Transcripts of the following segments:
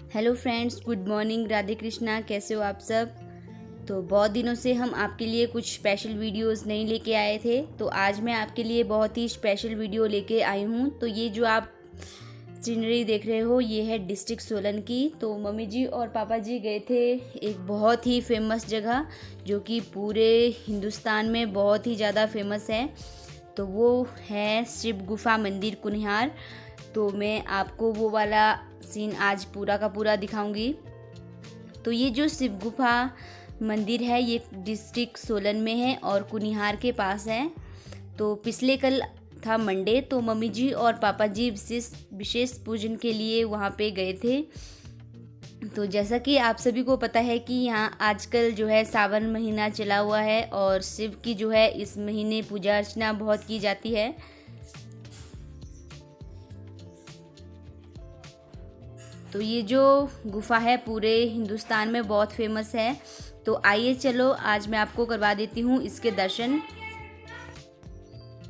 Hello friends, good morning, Radhe Krishna. कैसे हो आप सब? तो बहुत दिनों से हम आपके लिए कुछ स्पेशल वीडियोस नहीं लेके आए थे, तो आज मैं आपके लिए बहुत ही स्पेशल वीडियो लेके आई हूँ। तो ये जो आप सीनरी देख रहे हो, ये है डिस्ट्रिक्ट सोलन की। तो मम्मी जी और पापा जी गए थे एक बहुत ही फेमस जगह, जो कि पूरे हिंदुस्तान में बहुत ही ज़्यादा फेमस है। तो वो है शिव गुफा मंदिर कुनिहार। तो मैं आपको वो वाला सीन आज पूरा का पूरा दिखाऊंगी। तो ये जो शिव गुफा मंदिर है, ये डिस्ट्रिक्ट सोलन में है और कुनिहार के पास है। तो पिछले कल था मंडे, तो मम्मी जी और पापा जी विशेष पूजन के लिए वहाँ पे गए थे। तो जैसा कि आप सभी को पता है कि यहाँ आजकल जो है सावन महीना चला हुआ है और शिव की जो है इस महीने पूजा अर्चना बहुत की जाती है। तो ये जो गुफा है पूरे हिंदुस्तान में बहुत फेमस है। तो आइए चलो आज मैं आपको करवा देती हूँ इसके दर्शन।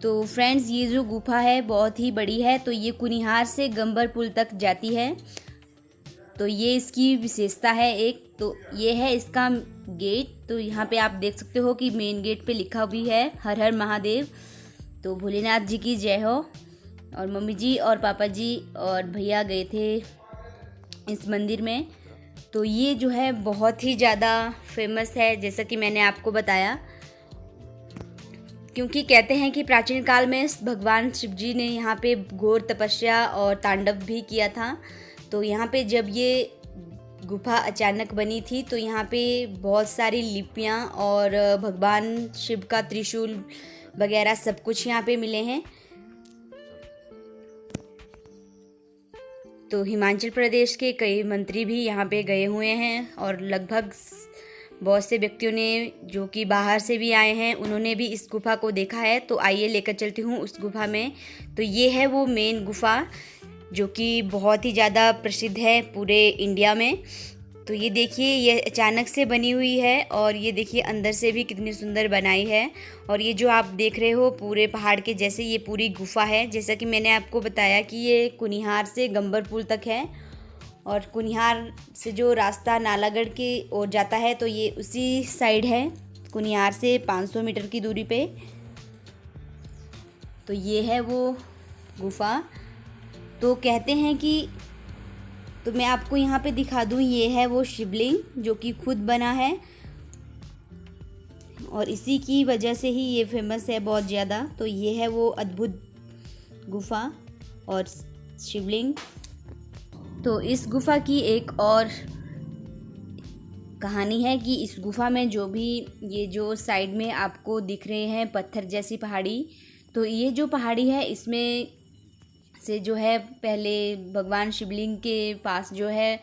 तो फ्रेंड्स, ये जो गुफा है बहुत ही बड़ी है। तो ये कुनिहार से गंबर पुल तक जाती है। तो ये इसकी विशेषता है एक। तो ये है इसका गेट। तो यहाँ पे आप देख सकते हो कि मेन गेट पे लिखा भी है हर हर महादेव। तो भोलेनाथ जी की जय हो। और मम्मी जी और पापा जी और भैया गए थे इस मंदिर में। तो ये जो है बहुत ही ज़्यादा फेमस है, जैसा कि मैंने आपको बताया, क्योंकि कहते हैं कि प्राचीन काल में भगवान शिव जी ने यहाँ पे घोर तपस्या और तांडव भी किया था। तो यहाँ पे जब ये गुफा अचानक बनी थी, तो यहाँ पे बहुत सारी लिपियाँ और भगवान शिव का त्रिशूल वगैरह सब कुछ यहाँ पे मिले हैं। तो हिमाचल प्रदेश के कई मंत्री भी यहाँ पे गए हुए हैं और लगभग बहुत से व्यक्तियों ने, जो कि बाहर से भी आए हैं, उन्होंने भी इस गुफा को देखा है। तो आइए लेकर चलती हूँ उस गुफा में। तो ये है वो मेन गुफा, जो कि बहुत ही ज़्यादा प्रसिद्ध है पूरे इंडिया में। तो ये देखिए, ये अचानक से बनी हुई है और ये देखिए अंदर से भी कितनी सुंदर बनाई है। और ये जो आप देख रहे हो पूरे पहाड़ के जैसे ये पूरी गुफा है। जैसा कि मैंने आपको बताया कि ये कुनिहार से गंबर पुल तक है और कुनिहार से जो रास्ता नालागढ़ की ओर जाता है, तो ये उसी साइड है, कुनिहार से 500 मीटर की दूरी पे। तो ये है वो गुफा। तो कहते हैं कि, तो मैं आपको यहाँ पे दिखा दूँ, ये है वो शिवलिंग जो कि खुद बना है और इसी की वजह से ही ये फेमस है बहुत ज़्यादा। तो ये है वो अद्भुत गुफा और शिवलिंग। तो इस गुफा की एक और कहानी है कि इस गुफा में जो भी ये जो साइड में आपको दिख रहे हैं पत्थर जैसी पहाड़ी, तो ये जो पहाड़ी है इसमें से जो है पहले भगवान शिवलिंग के पास जो है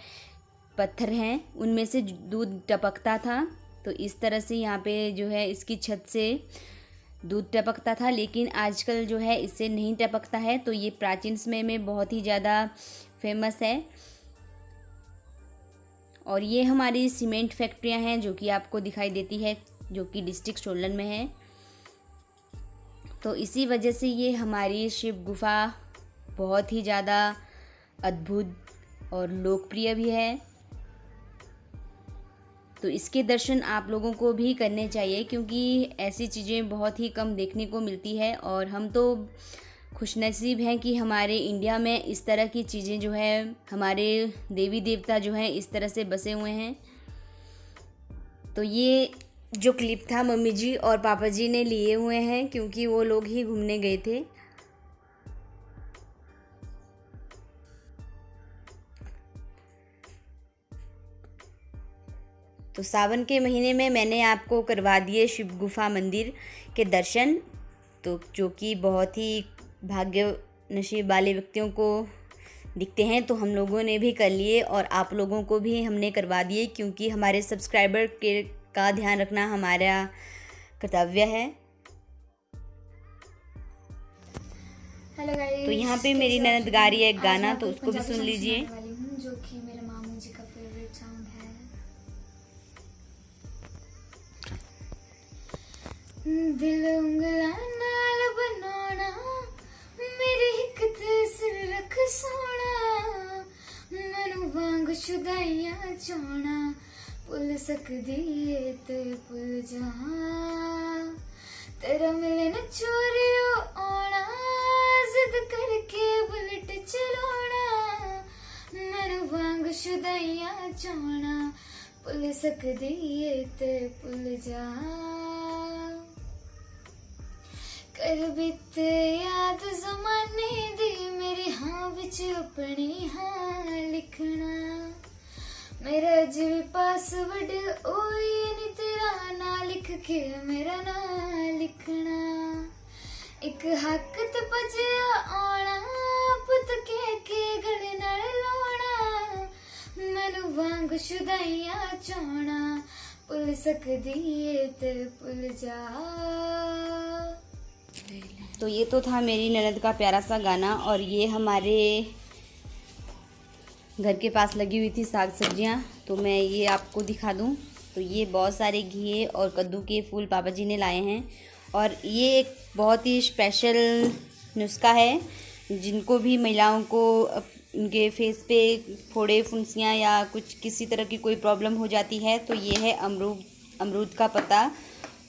पत्थर हैं, उनमें से दूध टपकता था। तो इस तरह से यहाँ पे जो है इसकी छत से दूध टपकता था, लेकिन आजकल जो है इससे नहीं टपकता है। तो ये प्राचीन समय में बहुत ही ज़्यादा फेमस है। और ये हमारी सीमेंट फैक्ट्रियाँ हैं जो कि आपको दिखाई देती है, जो कि डिस्ट्रिक्ट सोलन में है। तो इसी वजह से ये हमारी शिव गुफा बहुत ही ज़्यादा अद्भुत और लोकप्रिय भी है। तो इसके दर्शन आप लोगों को भी करने चाहिए, क्योंकि ऐसी चीज़ें बहुत ही कम देखने को मिलती है और हम तो खुशनसीब हैं कि हमारे इंडिया में इस तरह की चीज़ें जो है, हमारे देवी देवता जो हैं इस तरह से बसे हुए हैं। तो ये जो क्लिप था मम्मी जी और पापा जी ने लिए हुए हैं, क्योंकि वो लोग ही घूमने गए थे। तो सावन के महीने में मैंने आपको करवा दिए शिव गुफा मंदिर के दर्शन, तो जो कि बहुत ही भाग्य नसीब वाले व्यक्तियों को दिखते हैं। तो हम लोगों ने भी कर लिए और आप लोगों को भी हमने करवा दिए, क्योंकि हमारे सब्सक्राइबर का ध्यान रखना हमारा कर्तव्य है। हेलो गाइस, तो यहाँ पे मेरी ननद गा रही है एक गाना, तो उसको भी सुन लीजिए। जो कि मेरे मामू जी का फेवरेट सॉन्ग है। दिल उंगला नाल बनाना, मेरे हिक ते सिर रख सोना, मैनू वांग शुदाइयां चाहना भुल सकदी ए ते भुल जा तेरा मिलन चोरियो आना जिद करके बुलेट चलाना मैनू वांग शुदाइयां चाहना भुल सकदी ए ते भुल जा कर बिते याद जमाने दी मेरी हाँ विच अपनी हाँ लिखना मेरा अज भी पासवर्ड ओही नी तेरा ना लिख के मेरा ना लिखना एक हक ते बजिया आना पुत के गले नाल लाना मैनू वांग शुदाइयां चाहना भुल सकदी ए ते भुल जा। तो ये तो था मेरी ननद का प्यारा सा गाना। और ये हमारे घर के पास लगी हुई थी साग सब्जियां, तो मैं ये आपको दिखा दूं। तो ये बहुत सारे घिए और कद्दू के फूल पापा जी ने लाए हैं। और ये एक बहुत ही स्पेशल नुस्खा है, जिनको भी महिलाओं को उनके फेस पे फोड़े फुंसियाँ या कुछ किसी तरह की कोई प्रॉब्लम हो जाती है, तो ये है अमरूद का पत्ता।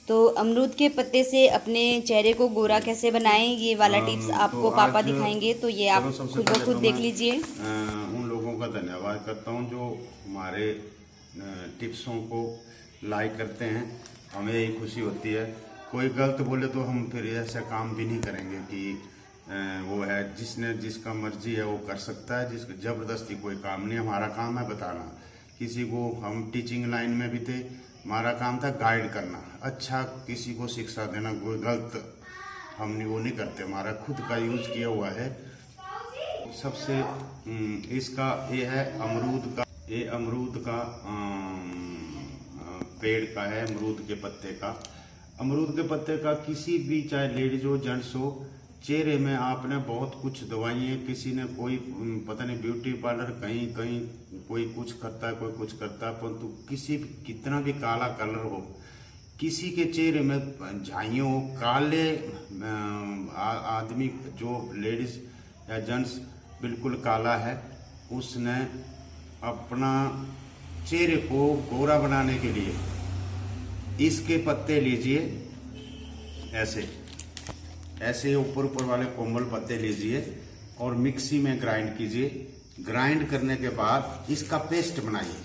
तो अमरूद के पत्ते से अपने चेहरे को गोरा कैसे बनाएं, ये वाला टिप्स आपको पापा दिखाएंगे। तो ये आप खुद ब खुद देख लीजिए। उन लोगों का धन्यवाद करता हूं जो हमारे टिप्सों को लाइक करते हैं, हमें यही खुशी होती है। कोई गलत बोले तो हम फिर ऐसा काम भी नहीं करेंगे कि वो है जिसका मर्जी है वो कर सकता है, जिसको जबरदस्ती कोई काम नहीं। हमारा काम है बताना। किसी को हम टीचिंग लाइन में भी थे, हमारा काम था गाइड करना, अच्छा किसी को शिक्षा देना। कोई गलत हम वो नहीं करते, हमारा खुद का यूज किया हुआ है। सबसे इसका ये है अमरूद का, ये अमरूद का पेड़ का है, अमरूद के पत्ते का। अमरूद के पत्ते का किसी भी, चाहे लेडीज हो जेंट्स हो, चेहरे में आपने बहुत कुछ दवाइयाँ, किसी ने कोई पता नहीं ब्यूटी पार्लर कहीं कहीं कोई कुछ करता है, कोई कुछ करता है, परंतु किसी कितना भी काला कलर हो, किसी के चेहरे में झाइयों हो, काले आदमी जो लेडीज या जेंट्स बिल्कुल काला है, उसने अपना चेहरे को गोरा बनाने के लिए इसके पत्ते लीजिए, ऐसे ऊपर ऊपर वाले कोमल पत्ते लीजिए और मिक्सी में ग्राइंड कीजिए। ग्राइंड करने के बाद इसका पेस्ट बनाइए।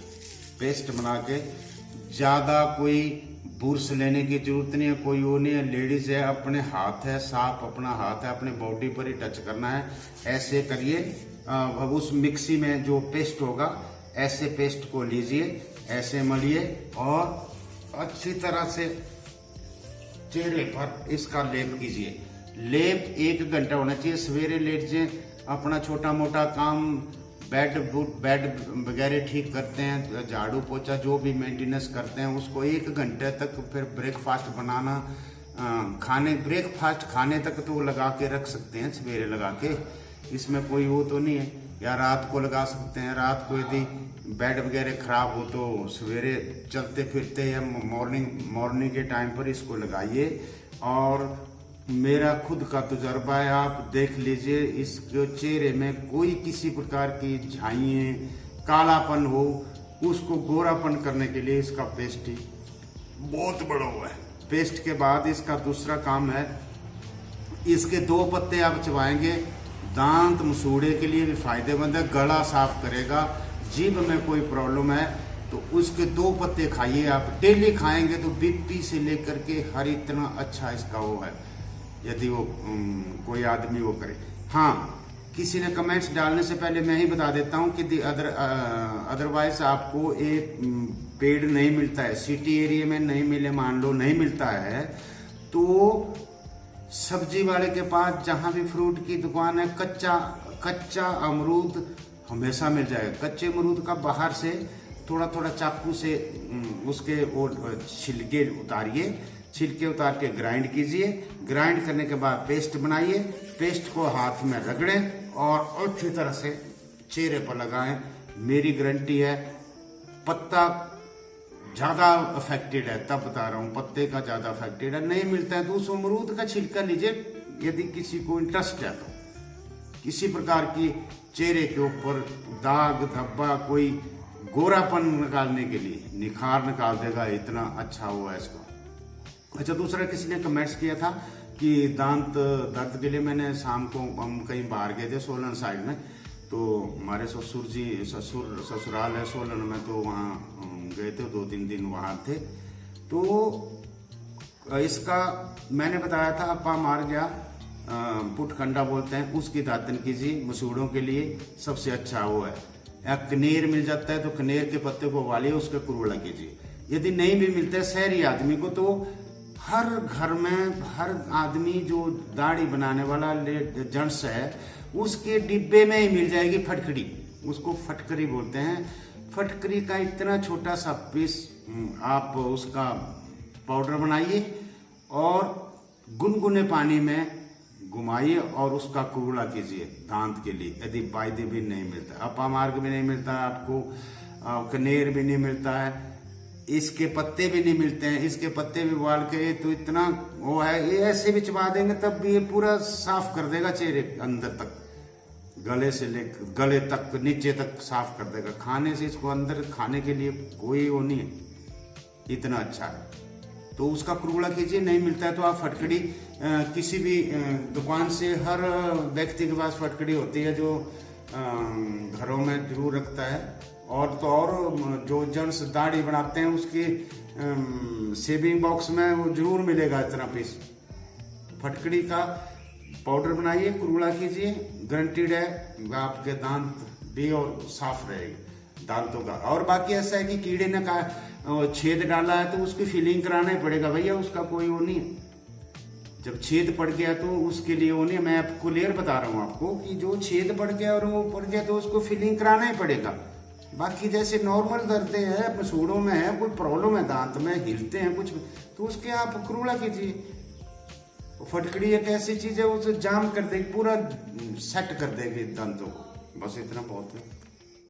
पेस्ट बना के ज़्यादा कोई बुरश लेने की जरूरत नहीं है, कोई वो नहीं है। लेडीज है, अपने हाथ है साफ, अपना हाथ है अपने बॉडी पर ही टच करना है। ऐसे करिए, अब उस मिक्सी में जो पेस्ट होगा, ऐसे पेस्ट को लीजिए, ऐसे मलिए और अच्छी तरह से चेहरे पर इसका लेप कीजिए। लेप 1 घंटा होना चाहिए। सवेरे लेट जाए, अपना छोटा मोटा काम, बेड वगैरह ठीक करते हैं, झाड़ू पोछा जो भी मेंटेनेंस करते हैं, उसको 1 घंटे तक, फिर ब्रेकफास्ट बनाना, ब्रेकफास्ट खाने तक तो लगा के रख सकते हैं, सवेरे लगा के, इसमें कोई वो तो नहीं है। या रात को लगा सकते हैं। रात को यदि बेड वगैरह खराब हो तो सवेरे चलते फिरते या मॉर्निंग के टाइम पर इसको लगाइए। और मेरा खुद का तजुर्बा है, आप देख लीजिए, इसके चेहरे में कोई किसी प्रकार की झाइयाँ, कालापन हो, उसको गोरापन करने के लिए इसका पेस्ट ही बहुत बड़ा हुआ है। पेस्ट के बाद इसका दूसरा काम है, इसके 2 पत्ते आप चबाएंगे, दांत मसूड़े के लिए भी फायदेमंद है, गला साफ करेगा। जीभ में कोई प्रॉब्लम है तो उसके 2 पत्ते खाइए। आप डेली खाएंगे तो बीपी से लेकर के हर इतना अच्छा इसका वो है, यदि वो कोई आदमी वो करे। हाँ, किसी ने कमेंट्स डालने से पहले मैं ही बता देता हूँ कि अदरवाइज आपको एक पेड़ नहीं मिलता है, सिटी एरिया में नहीं मिले, मान लो नहीं मिलता है, तो सब्जी वाले के पास जहाँ भी फ्रूट की दुकान है, कच्चा अमरूद हमेशा मिल जाएगा। कच्चे अमरूद का बाहर से थोड़ा थोड़ा चाकू से उसके वो छिलके उतारिए, छिलके उतार के ग्राइंड कीजिए। ग्राइंड करने के बाद पेस्ट बनाइए। पेस्ट को हाथ में रगड़ें और अच्छी तरह से चेहरे पर लगाएं। मेरी गारंटी है, पत्ता ज्यादा अफेक्टेड है, तब बता रहा हूँ, पत्ते का ज्यादा अफेक्टेड है। नहीं मिलता है तो उस अमरूद का छिलका लीजिए, यदि किसी को इंटरेस्ट है तो। किसी प्रकार की चेहरे के ऊपर दाग धब्बा, कोई गोरापन निकालने के लिए निखार निकाल देगा, इतना अच्छा हुआ है इसका। अच्छा, दूसरा किसी ने कमेंट्स किया था कि दांत दर्द के लिए, मैंने शाम को हम कहीं बाहर गए थे सोलन साइड में, तो हमारे ससुराल है सोलन में, तो वहाँ गए थे, 2-3 दिन वहाँ थे। तो इसका मैंने बताया था, अपा मार गया पुटखंडा बोलते हैं, उसकी दातन कीजिए, मसूड़ों के लिए सबसे अच्छा वो है। या कनेर मिल जाता है तो कनेर के पत्ते को उबालिए, उसका कुरुड़ा कीजिए। यदि नहीं भी मिलता है शहरी आदमी को, तो हर घर में हर आदमी जो दाढ़ी बनाने वाला जेंट्स है, उसके डिब्बे में ही मिल जाएगी फटकरी, उसको फटकरी बोलते हैं। फटकरी का इतना छोटा सा पीस आप उसका पाउडर बनाइए और गुनगुने पानी में घुमाइए और उसका कुरुड़ा कीजिए दांत के लिए। यदि वायदे भी नहीं मिलता, अपा मार्ग भी नहीं मिलता आपको, कनेर भी नहीं मिलता है, इसके पत्ते भी नहीं मिलते हैं, इसके पत्ते भी उबाल के, तो इतना वो है, ये ऐसे भी चबा देंगे तब भी ये पूरा साफ कर देगा चेहरे अंदर तक, गले से लेकर गले तक नीचे तक साफ कर देगा। खाने से इसको अंदर खाने के लिए कोई वो नहीं है, इतना अच्छा है। तो उसका कुरुड़ा कीजिए। नहीं मिलता है तो आप फटकड़ी किसी भी दुकान से, हर व्यक्ति के पास फटकड़ी होती है जो घरों में जरूर रखता है। और तो और जो जेंट्स दाढ़ी बनाते हैं उसके सेविंग बॉक्स में वो जरूर मिलेगा इतना पीस। फटकड़ी का पाउडर बनाइए, कुरुड़ा कीजिए, गारंटीड है आपके दांत भी और साफ रहेगी दांतों का। और बाकी ऐसा है कि कीड़े ने छेद डाला है तो उसकी फिलिंग कराना ही पड़ेगा भैया, उसका कोई वो नहीं है। जब छेद पड़ गया तो उसके लिए वो नहीं, मैं आपको क्लियर बता रहा हूँ आपको कि जो छेद पड़ गया और वो पड़ गया तो उसको फिलिंग कराना ही पड़ेगा। बाकी जैसे नॉर्मल दर्द है, मसूड़ों में है, कोई प्रॉब्लम है, दांत में हिलते हैं कुछ, तो उसके आप कुरुड़ा कीजिए। फटकड़ी एक ऐसी चीज है, उसे जाम कर देगी, पूरा सेट कर देगी दांतों को, बस इतना बहुत है।